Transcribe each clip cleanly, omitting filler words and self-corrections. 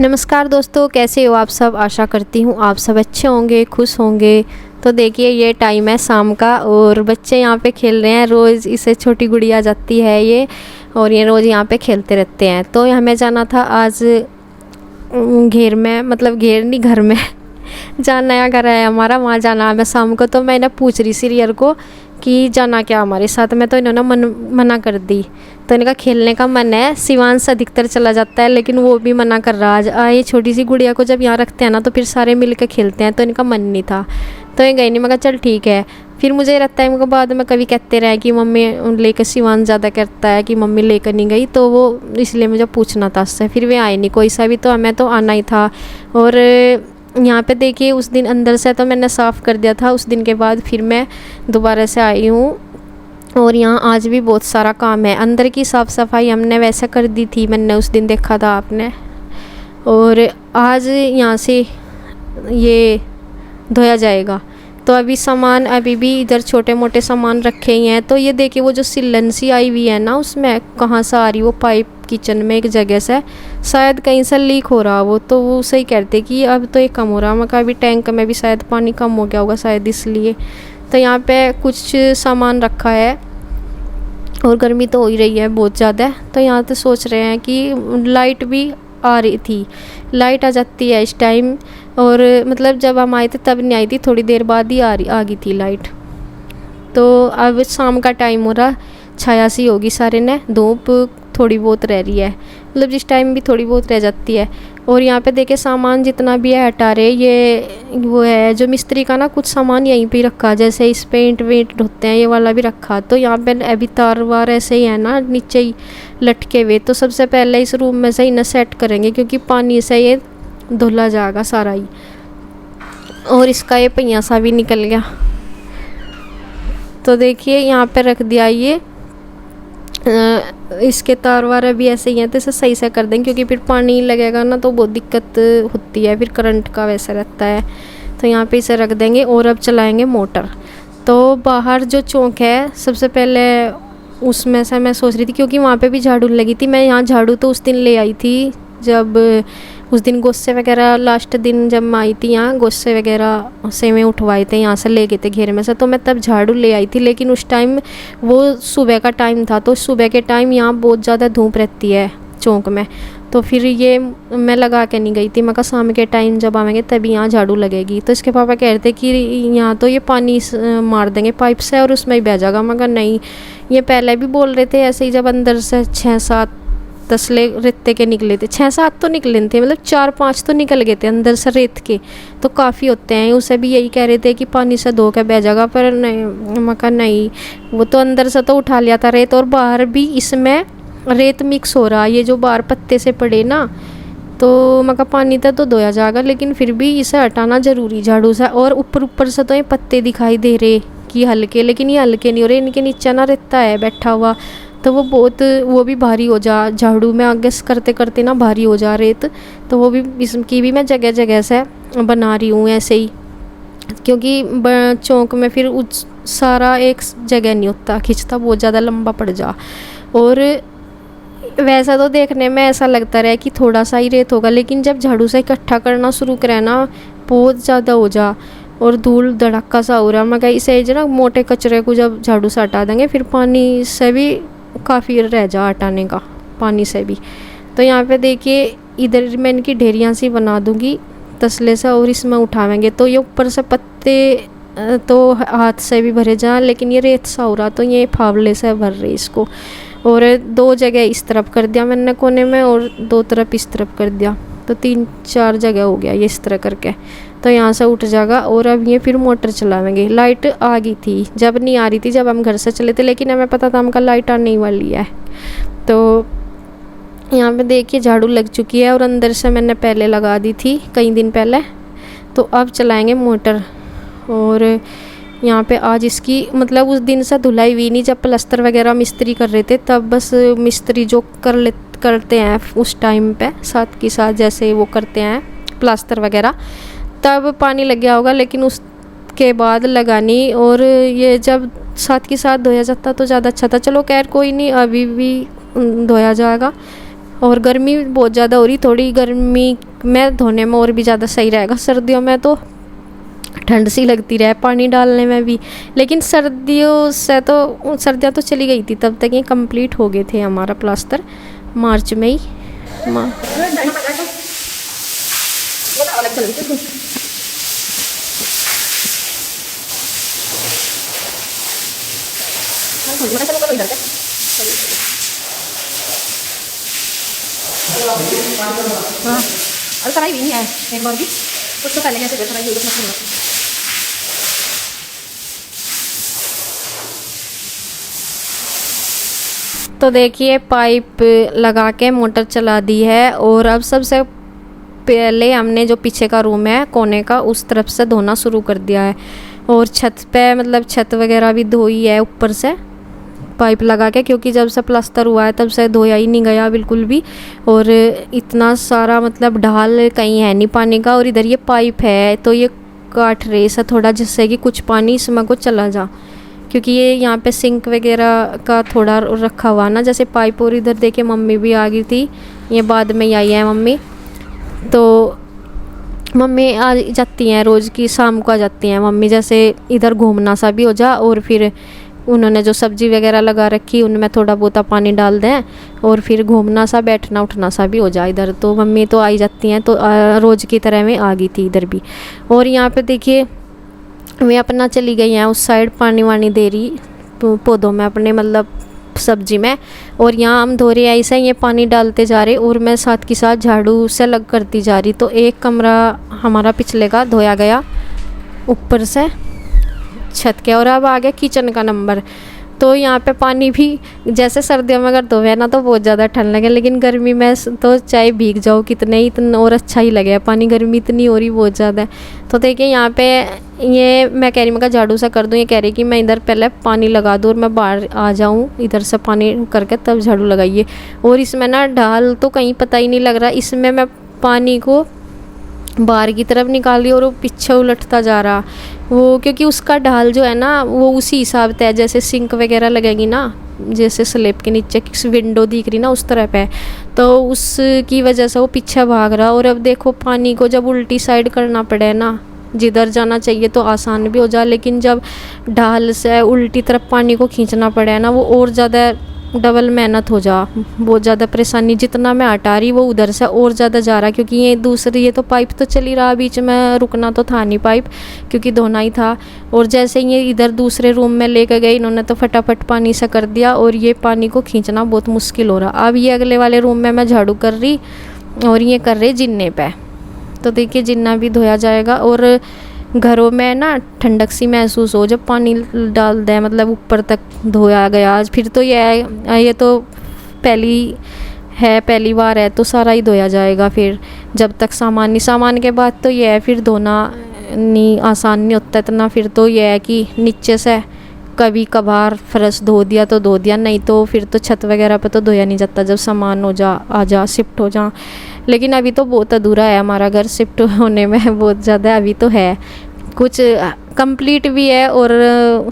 नमस्कार दोस्तों, कैसे हो आप सब। आशा करती हूँ आप सब अच्छे होंगे, खुश होंगे। तो देखिए ये टाइम है शाम का और बच्चे यहाँ पे खेल रहे हैं। रोज़ इसे छोटी गुड़िया जाती है ये, और ये रोज़ यहाँ पे खेलते रहते हैं। तो हमें जाना था आज घेर में, मतलब घेर नहीं, घर में जहाँ नया घर है हमारा, वहाँ जाना है हमें शाम को। तो मैं इन्हें पूछ रही सी रियर को कि जाना क्या हमारे साथ में, तो इन्होंने मना कर दी। तो इनका खेलने का मन है, शिवांश अधिकतर चला जाता है लेकिन वो भी मना कर रहा। आज ये छोटी सी गुड़िया को जब यहाँ रखते हैं ना तो फिर सारे मिल के खेलते हैं, तो इनका मन नहीं था, तो ये गई नहीं। मैं कहा चल ठीक है। फिर मुझे लगता है उनको बाद में कभी कहते रहे कि मम्मी लेकर, शिवांश ज़्यादा करता है कि मम्मी लेकर नहीं गई, तो वो इसलिए मुझे पूछना था उससे। फिर वे आए नहीं कोई सा भी, तो हमें तो आना ही था। और यहाँ पे देखिए उस दिन अंदर से तो मैंने साफ़ कर दिया था, उस दिन के बाद फिर मैं दोबारा से आई हूँ। और यहाँ आज भी बहुत सारा काम है। अंदर की साफ़ सफाई हमने वैसे कर दी थी, मैंने उस दिन देखा था आपने। और आज यहाँ से ये धोया जाएगा। तो अभी सामान अभी भी इधर छोटे मोटे सामान रखे ही हैं। तो ये देखिए वो जो सिलन सी आई हुई है ना, उसमें कहाँ से आ रही वो पाइप, किचन में एक जगह से शायद कहीं से लीक हो रहा वो। तो वो सही कहते कि अब तो ये कम हो रहा। मैं कहा अभी टैंक में भी शायद पानी कम हो गया होगा शायद इसलिए। तो यहाँ पे कुछ सामान रखा है और गर्मी तो हो ही रही है बहुत ज़्यादा। तो यहाँ तो सोच रहे हैं कि लाइट भी आ रही थी, लाइट आ जाती है इस टाइम। और मतलब जब हम आए थे तब नहीं आई थी, थोड़ी देर बाद ही आ गई थी लाइट। तो अब शाम का टाइम हो रहा, छाया सी होगी सारे ने, धूप थोड़ी बहुत रह रही है, मतलब जिस टाइम भी थोड़ी बहुत रह जाती है। और यहाँ पे देखे सामान जितना भी है हटा रहे। ये वो है जो मिस्त्री का ना, कुछ सामान यहीं पे रखा, जैसे इस पेंट वेंट होते हैं ये वाला भी रखा। तो यहाँ पे अभी तार वार ऐसे ही है ना नीचे ही लटके हुए। तो सबसे पहले इस रूम में से इन्हें सेट करेंगे, क्योंकि पानी से ये धुला जाएगा सारा ही। और इसका ये पहिया सा भी निकल गया। तो देखिए यहाँ पे रख दिया ये। इसके तार वार अभी ऐसे ही हैं, तो इसे सही से कर देंगे, क्योंकि फिर पानी लगेगा ना तो बहुत दिक्कत होती है, फिर करंट का वैसा रहता है। तो यहाँ पे इसे रख देंगे और अब चलाएंगे मोटर। तो बाहर जो चौक है सबसे पहले उसमें से मैं सोच रही थी, क्योंकि वहाँ पे भी झाड़ू लगी थी। मैं यहाँ झाड़ू तो उस दिन ले आई थी जब उस दिन गोस्से वगैरह, लास्ट दिन जब मैं आई थी यहाँ, गोस्से वगैरह से मैं उठवाए थे, यहाँ से ले गए थे घेर में से, तो मैं तब झाड़ू ले आई थी। लेकिन उस टाइम वो सुबह का टाइम था, तो सुबह के टाइम यहाँ बहुत ज़्यादा धूप रहती है चौक में। तो फिर ये मैं लगा के नहीं गई थी। मैं कहा शाम के टाइम जब आएंगे तभी यहाँ झाड़ू लगेगी। तो इसके पापा कह रहे थे कि यहाँ तो ये पानी मार देंगे पाइप से और उसमें ही बह जाएगा। मैं कहा नहीं, ये पहले भी बोल रहे थे ऐसे ही, जब अंदर से 6-7 तसले रेते के निकले थे, 6-7 तो निकले थे, मतलब 4-5 तो निकल गए थे अंदर से रेत के, तो काफ़ी होते हैं। उसे भी यही कह रहे थे कि पानी से धो के बह जाएगा, पर नहीं, मैं कहा नहीं, वो तो अंदर से तो उठा लिया था रेत, और बाहर भी इसमें रेत मिक्स हो रहा। ये जो बाहर पत्ते से पड़े ना, तो मैं कहा पानी तो धोया जाएगा, लेकिन फिर भी इसे हटाना ज़रूरी झाड़ू से। और ऊपर से तो ये पत्ते दिखाई दे रहे कि हल्के, लेकिन ये हल्के नहीं हो रहे, इनके नीचे ना रेता है बैठा हुआ, तो वो बहुत, वो भी भारी हो जा, झाड़ू में आगे करते करते ना भारी हो जा रेत। तो वो भी, इसकी भी मैं जगह जगह से बना रही हूँ ऐसे ही, क्योंकि चौक में फिर सारा एक जगह नहीं होता, खिंचता बहुत ज़्यादा लंबा पड़ जा। और वैसा तो देखने में ऐसा लगता रहा कि थोड़ा सा ही रेत होगा, लेकिन जब झाड़ू से इकट्ठा करना शुरू करें ना, बहुत ज़्यादा हो जा और धूल धड़ाका सा हो रहा। मैं कहा इसे जो ना मोटे कचरे को जब झाड़ू से हटा देंगे, फिर पानी से भी काफ़ी रह जा हटाने का, पानी से भी। तो यहाँ पे देखिए इधर मैं इनकी ढेरियाँ सी बना दूँगी तसले से, और इसमें उठावेंगे। तो ये ऊपर से पत्ते तो हाथ से भी भरे जा, लेकिन ये रेत सा हो रहा, तो ये फावले से भर रही इसको। और 2 जगह इस तरफ कर दिया मैंने कोने में, और 2 तरफ इस तरफ कर दिया, तो 3-4 जगह हो गया ये इस तरह करके। तो यहाँ से उठ जाएगा। और अब ये फिर मोटर चलाएंगे। लाइट आ गई थी, जब नहीं आ रही थी जब हम घर से चले थे, लेकिन हमें पता था हमका लाइट आने ही वाली है। तो यहाँ पे देखिए झाड़ू लग चुकी है, और अंदर से मैंने पहले लगा दी थी कई दिन पहले। तो अब चलाएंगे मोटर। और यहाँ पे आज इसकी, मतलब उस दिन से धुलाई हुई नहीं, जब प्लास्टर वगैरह मिस्त्री कर रहे थे तब बस मिस्त्री जो करते हैं उस टाइम पे साथ के साथ, जैसे वो करते हैं प्लास्टर वगैरह, तब पानी लग गया होगा, लेकिन उसके बाद लगानी। और ये जब साथ के साथ धोया जाता तो ज़्यादा अच्छा था। चलो खैर कोई नहीं, अभी भी धोया जाएगा। और गर्मी बहुत ज़्यादा हो रही, थोड़ी गर्मी में धोने में और भी ज़्यादा सही रहेगा। सर्दियों में तो ठंड सी लगती रहे पानी डालने में भी, लेकिन सर्दियाँ तो चली गई थी तब तक ये कंप्लीट हो गए थे हमारा प्लास्टर मार्च में ही। हाँ, और कराई भी नहीं है एक बार भी, कुछ तो पहले कैसे कराई हुई तो देखिए पाइप लगा के मोटर चला दी है। और अब सबसे पहले हमने जो पीछे का रूम है कोने का उस तरफ से धोना शुरू कर दिया है। और छत पे मतलब छत वगैरह भी धोई है ऊपर से पाइप लगा के, क्योंकि जब से प्लास्टर हुआ है तब से धोया ही नहीं गया बिल्कुल भी। और इतना सारा मतलब ढाल कहीं है नहीं पानी का, और इधर ये पाइप है तो ये काट रहे से थोड़ा, जिससे कि कुछ पानी इसमें को चला जा, क्योंकि ये यहाँ पे सिंक वगैरह का थोड़ा रखा हुआ ना जैसे पाइप। और इधर देखिए मम्मी भी आ गई थी, ये बाद में ही आई है मम्मी। तो मम्मी आ जाती हैं रोज़ की, शाम को आ जाती हैं मम्मी, जैसे इधर घूमना सा भी हो जा, और फिर उन्होंने जो सब्ज़ी वगैरह लगा रखी उनमें थोड़ा बहुत पानी डाल दें, और फिर घूमना सा बैठना उठना सा भी हो जाए इधर। तो मम्मी तो आई जाती हैं, तो रोज़ की तरह में आ गई थी इधर भी। और यहाँ पे देखिए मैं अपना चली गई हैं उस साइड, पानी वानी दे रही पौधों में अपने, मतलब सब्जी में। और यहाँ हम धो रहे हैं ऐसे ये पानी डालते जा रहे, और मैं साथ के साथ झाड़ू से लग करती जा रही। तो एक कमरा हमारा पिछले का धोया गया ऊपर से छत के, और अब आ गया किचन का नंबर। तो यहाँ पे पानी भी जैसे सर्दियों में अगर धोवे ना तो बहुत ज़्यादा ठंड लगे, लेकिन गर्मी में तो चाहे भीग जाओ कितने ही इतना और अच्छा ही लगे पानी, गर्मी इतनी हो रही बहुत ज़्यादा है। तो देखिए यहाँ पे ये मैं कह रही मैं झाड़ू सा कर दूँ, ये कह रही कि मैं इधर पहले पानी लगा दूँ और मैं बाहर आ जाऊँ इधर से पानी करके तब झाड़ू लगाइए। और इसमें ना ढाल तो कहीं पता ही नहीं लग रहा, इसमें मैं पानी को बाहर की तरफ निकाल रही और वो पीछे उलटता जा रहा वो, क्योंकि उसका ढाल जो है ना वो उसी हिसाब से है जैसे सिंक वगैरह लगेगी ना, जैसे स्लैब के नीचे विंडो दिख रही ना उस तरह पे, तो उसकी वजह से वो पीछे भाग रहा। और अब देखो पानी को जब उल्टी साइड करना पड़े ना, जिधर जाना चाहिए तो आसान भी हो जाए, लेकिन जब ढाल से उल्टी तरफ पानी को खींचना पड़े ना वो और ज़्यादा डबल मेहनत हो जा, बहुत ज़्यादा परेशानी। जितना मैं हटा रही वो उधर से और ज़्यादा जा रहा, क्योंकि ये तो पाइप तो चल ही रहा, बीच में रुकना तो था नहीं पाइप, क्योंकि धोना ही था। और जैसे ये इधर दूसरे रूम में लेकर गए इन्होंने तो फटाफट पानी से कर दिया, और ये पानी को खींचना बहुत मुश्किल हो रहा। अब ये अगले वाले रूम में मैं झाड़ू कर रही और ये कर रहे जिन्ने पे, तो देखिए जिन्ना भी धोया जाएगा। और घरों में ना ठंडक सी महसूस हो जब पानी डाल दें, मतलब ऊपर तक धोया गया। फिर तो ये तो पहली बार है तो सारा ही धोया जाएगा। फिर जब तक सामान के बाद तो ये है, फिर धोना नहीं आसान नहीं होता इतना। फिर तो ये है कि नीचे से कभी कभार फर्श धो दिया तो धो दिया, नहीं तो फिर तो छत वगैरह पे तो धोया नहीं जाता जब सामान आ जा शिफ्ट हो जा। लेकिन अभी तो बहुत अधूरा है हमारा घर, शिफ्ट होने में बहुत ज़्यादा अभी तो है, कुछ कंप्लीट भी है और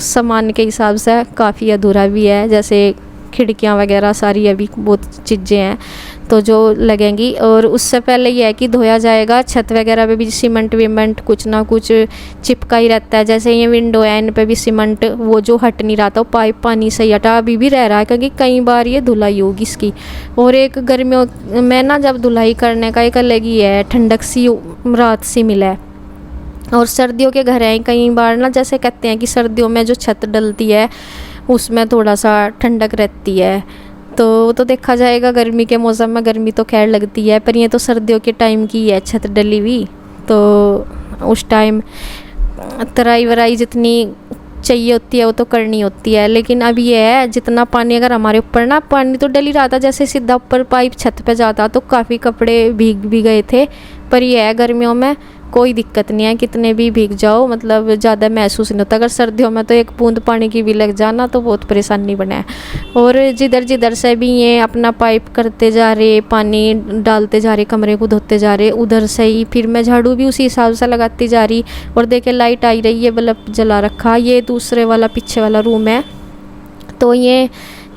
सामान के हिसाब से काफ़ी अधूरा भी है। जैसे खिड़कियां वगैरह सारी अभी बहुत चीज़ें हैं तो जो लगेंगी। और उससे पहले यह है कि धोया जाएगा। छत वगैरह पे भी सीमेंट वीमेंट कुछ ना कुछ चिपका ही रहता है। जैसे ये विंडो है इन पे भी सीमेंट वो जो हट नहीं रहा था, पाइप पानी से हटा अभी भी रह रहा है, क्योंकि कई बार ये धुलाई होगी इसकी। और एक गर्मियों में ना जब धुलाई करने का एक अलग ही है, ठंडक सी रात सी मिला है। और सर्दियों के घर हैं कई बार ना, जैसे कहते हैं कि सर्दियों में जो छत डलती है उसमें थोड़ा सा ठंडक रहती है, तो देखा जाएगा। गर्मी के मौसम में गर्मी तो खैर लगती है, पर ये तो सर्दियों के टाइम की है छत डली हुई, तो उस टाइम तराई वराई जितनी चाहिए होती है वो तो करनी होती है। लेकिन अब ये है जितना पानी अगर हमारे ऊपर ना, पानी तो डल ही रहा था, जैसे सीधा ऊपर पाइप छत पे जाता तो काफ़ी कपड़े भीग भी गए थे। पर ये है गर्मियों में कोई दिक्कत नहीं है, कितने भी भीग जाओ मतलब ज़्यादा महसूस नहीं होता। अगर सर्दियों में तो एक बूंद पानी की भी लग जाना तो बहुत परेशानी बना है। और जिधर से भी ये अपना पाइप करते जा रहे, पानी डालते जा रहे, कमरे को धोते जा रहे, उधर से ही फिर मैं झाड़ू भी उसी हिसाब से लगाती जा रही। और देखे लाइट आई रही है, बल्ब जला रखा। ये दूसरे वाला पीछे वाला रूम है, तो ये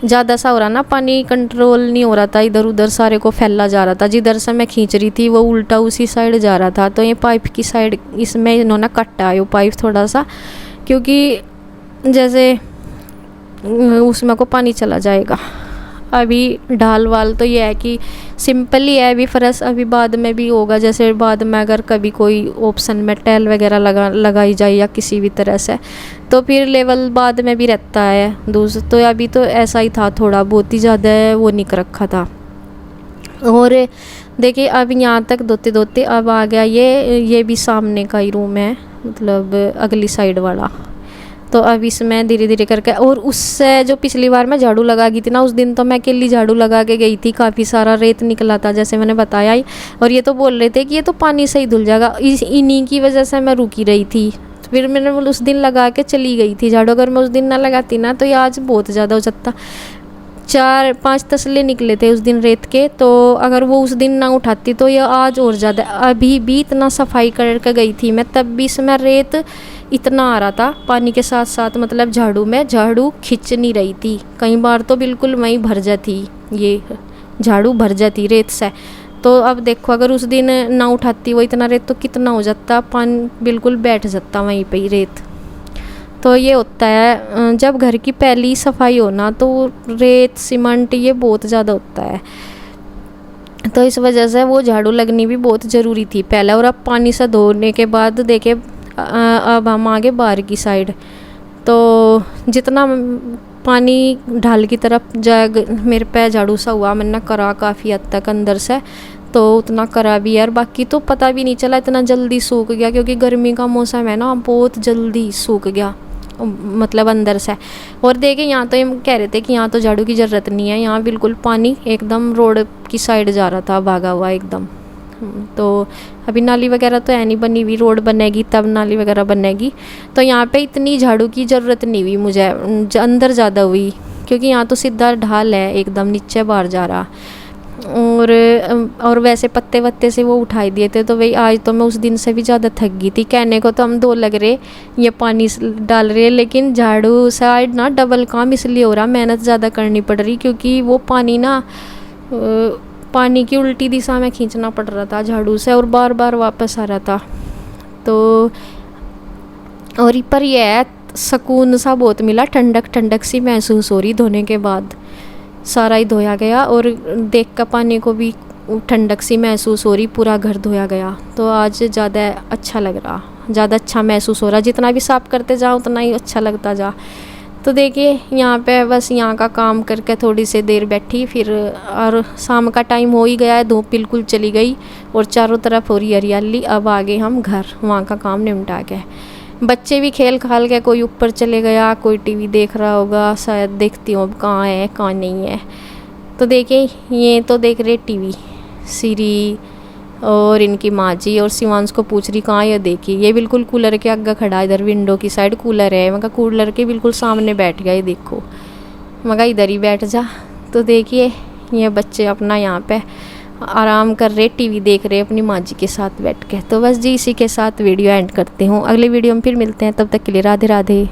ज़्यादा सा हो रहा ना, पानी कंट्रोल नहीं हो रहा था, इधर उधर सारे को फैला जा रहा था, जिधर से मैं खींच रही थी वो उल्टा उसी साइड जा रहा था। तो ये पाइप की साइड इसमें इन्होंने कटा है वो पाइप थोड़ा सा, क्योंकि जैसे उसमें को पानी चला जाएगा। अभी ढाल वाल तो ये है कि सिंपल ही है अभी फर्श, अभी बाद में भी होगा, जैसे बाद में अगर कभी कोई ऑप्शन में टाइल वगैरह लगाई जाए या किसी भी तरह से, तो फिर लेवल बाद में भी रहता है दूसरा। तो अभी तो ऐसा ही था, थोड़ा बहुत ही ज़्यादा वो निक रखा था। और देखिए अब यहाँ तक धोते धोते अब आ गया ये भी सामने का ही रूम है, मतलब अगली साइड वाला। तो अब इसमें धीरे धीरे करके, और उससे जो पिछली बार मैं झाड़ू लगा गई थी ना, उस दिन तो मैं अकेली झाड़ू लगा के गई थी, काफ़ी सारा रेत निकला था जैसे मैंने बताया ही। और ये तो बोल रहे थे कि ये तो पानी से ही धुल जाएगा, इन्हीं की वजह से मैं रुकी रही थी। तो फिर मैंने उस दिन लगा के चली गई थी झाड़ू, अगर मैं उस दिन ना लगाती ना तो ये आज बहुत ज़्यादा हो जाता। 4-5 तसले निकले थे उस दिन रेत के, तो अगर वो उस दिन ना उठाती तो ये आज और ज़्यादा। अभी भी इतना सफाई करके गई थी मैं, तब भी इसमें रेत इतना आ रहा था पानी के साथ साथ, मतलब झाड़ू में झाड़ू खिंच नहीं रही थी। कई बार तो बिल्कुल वहीं भर जाती, ये झाड़ू भर जाती रेत से। तो अब देखो अगर उस दिन ना उठाती वो इतना रेत तो कितना हो जाता, पानी बिल्कुल बैठ जाता वहीं पे ही रेत। तो ये होता है जब घर की पहली सफाई हो ना, तो रेत सीमेंट ये बहुत ज़्यादा होता है। तो इस वजह से वो झाड़ू लगनी भी बहुत ज़रूरी थी पहले। और अब पानी से धोने के बाद देखे अब हम आगे बाहर की साइड, तो जितना पानी ढाल की तरफ जाए मेरे पे झाड़ू सा हुआ, मैंने करा काफ़ी हद तक अंदर से, तो उतना करा भी यार। बाकी तो पता भी नहीं चला, इतना जल्दी सूख गया, क्योंकि गर्मी का मौसम है ना, बहुत जल्दी सूख गया मतलब अंदर से। और देखे यहाँ तो हम कह रहे थे कि यहाँ तो झाड़ू की ज़रूरत नहीं है, यहाँ बिल्कुल पानी एकदम रोड की साइड जा रहा था, भागा हुआ एकदम। तो अभी नाली वगैरह तो है नहीं बनी हुई, रोड बनेगी तब नाली वगैरह बनेगी। तो यहाँ पे इतनी झाड़ू की ज़रूरत नहीं हुई मुझे, अंदर ज़्यादा हुई, क्योंकि यहाँ तो सीधा ढाल है एकदम नीचे बाहर जा रहा। और वैसे पत्ते वत्ते से वो उठाई दिए थे, तो वही आज तो मैं उस दिन से भी ज़्यादा थक गई थी। कहने को तो हम 2 लग रहे ये पानी डाल रहे, लेकिन झाड़ू साइड ना डबल काम इसलिए हो रहा, मेहनत ज़्यादा करनी पड़ रही, क्योंकि वो पानी ना पानी की उल्टी दिशा में खींचना पड़ रहा था झाड़ू से, और बार बार वापस आ रहा था। तो और पर यह है सुकून सा बहुत मिला, ठंडक ठंडक सी महसूस हो रही धोने के बाद। सारा ही धोया गया और देख कर पानी को भी ठंडक सी महसूस हो रही, पूरा घर धोया गया। तो आज ज़्यादा अच्छा लग रहा, ज़्यादा अच्छा महसूस हो रहा, जितना भी साफ़ करते जाओ उतना ही अच्छा लगता जा। तो देखिए यहाँ पे बस यहाँ का काम करके थोड़ी सी देर बैठी, फिर और शाम का टाइम हो ही गया है, धूप बिल्कुल चली गई और चारों तरफ हो रही हरियाली। अब आगे हम घर, वहाँ का काम निपटा के, बच्चे भी खेल खाल के, कोई ऊपर चले गया, कोई टीवी देख रहा होगा, शायद देखती हूँ अब कहाँ है कहाँ नहीं है। तो देखिए ये तो देख रहे टीवी सीरी, और इनकी माँ जी, और शिवांश को पूछ रही कहाँ ये देखी, ये बिल्कुल कूलर के आगे खड़ा, इधर विंडो की साइड कूलर है, मैं कहा कूलर के बिल्कुल सामने बैठ गया, ये देखो, मैं कहा इधर ही बैठ जा। तो देखिए ये बच्चे अपना यहाँ पे आराम कर रहे, टीवी देख रहे अपनी माँ जी के साथ बैठ के। तो बस जी इसी के साथ वीडियो एंड करते हूँ, अगले वीडियो में फिर मिलते हैं, तब तक के लिए राधे राधे।